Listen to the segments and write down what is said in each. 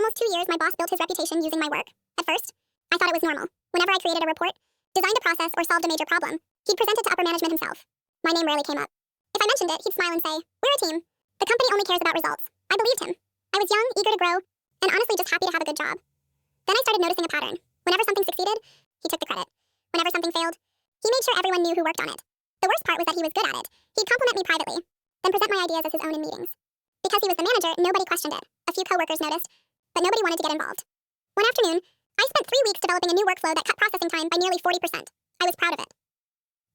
almost 2 years, my boss built his reputation using my work. At first, I thought it was normal. Whenever I created a report, designed a process, or solved a major problem, he'd present it to upper management himself. My name rarely came up. If I mentioned it, he'd smile and say, "We're a team. The company only cares about results." I believed him. I was young, eager to grow, and honestly just happy to have a good job. Then I started noticing a pattern. Whenever something succeeded, he took the credit. Whenever something failed, he made sure everyone knew who worked on it. The worst part was that he was good at it. He'd compliment me privately, then present my ideas as his own in meetings. Because he was the manager, nobody questioned it. A few coworkers noticed, but nobody wanted to get involved. One afternoon, I spent 3 weeks developing a new workflow that cut processing time by nearly 40%. I was proud of it.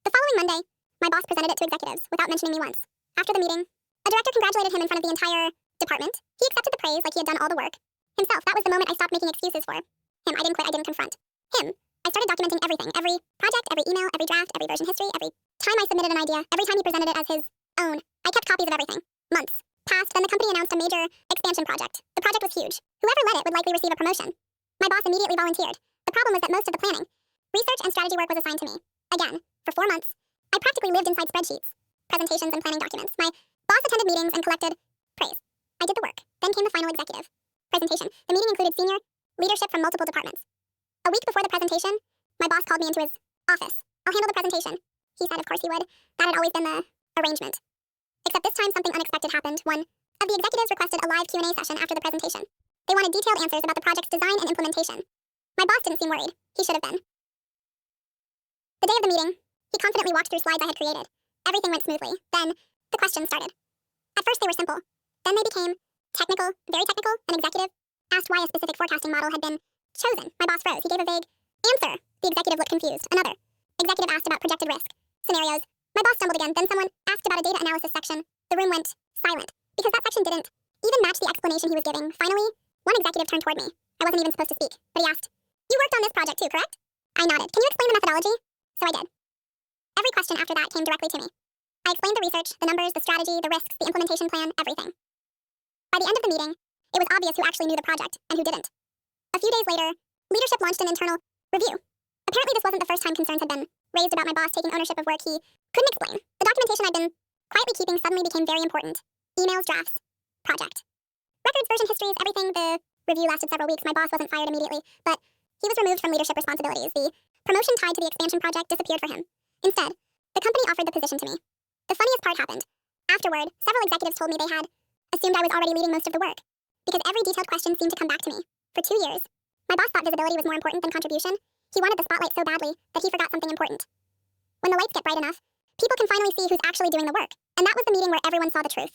The following Monday, my boss presented it to executives without mentioning me once. After the meeting, a director congratulated him in front of the entire department. He accepted the praise like he had done all the work. Himself, that was the moment I stopped making excuses for. Him, I didn't quit, I didn't confront. Him, I started documenting everything. Every project, every email, every draft, every version history, every time I submitted an idea, every time he presented it as his own. I kept copies of everything. Months passed, then the company announced a major expansion project. The project was huge. Whoever led it would likely receive a promotion. My boss immediately volunteered. The problem was that most of the planning, research, and strategy work was assigned to me. Again, for 4 months, I practically lived inside spreadsheets, presentations, and planning documents. My boss attended meetings and collected praise. I did the work. Then came the final executive presentation. The meeting included senior leadership from multiple departments. A week before the presentation, my boss called me into his office. "I'll handle the presentation." He said of course he would. That had always been the arrangement. Except this time something unexpected happened. One of the executives requested a live Q&A session after the presentation. They wanted detailed answers about the project's design and implementation. My boss didn't seem worried. He should have been. The day of the meeting, he confidently walked through slides I had created. Everything went smoothly. Then, the questions started. At first they were simple. Then they became technical, very technical. An executive asked why a specific forecasting model had been chosen. My boss froze. He gave a vague answer. The executive looked confused. Another executive asked about projected risk, scenarios. My boss stumbled again. Then someone asked about a data analysis section. The room went silent, because that section didn't even match the explanation he was giving. Finally, one executive turned toward me. I wasn't even supposed to speak, but he asked, "You worked on this project too, correct?" I nodded. "Can you explain the methodology?" So I did. Every question after that came directly to me. I explained the research, the numbers, the strategy, the risks, the implementation plan, everything. By the end of the meeting, it was obvious who actually knew the project and who didn't. A few days later, leadership launched an internal review. Apparently this wasn't the first time concerns had been raised about my boss taking ownership of work he couldn't explain. The documentation I'd been quietly keeping suddenly became very important. Emails, drafts, project. Records, version histories, everything. The review lasted several weeks. My boss wasn't fired immediately, but he was removed from leadership responsibilities. The promotion tied to the expansion project disappeared for him. Instead, the company offered the position to me. The funniest part happened. Afterward, several executives told me they had assumed I was already leading most of the work, because every detailed question seemed to come back to me. For 2 years, my boss thought visibility was more important than contribution. He wanted the spotlight so badly that he forgot something important. When the lights get bright enough, people can finally see who's actually doing the work, and that was the meeting where everyone saw the truth.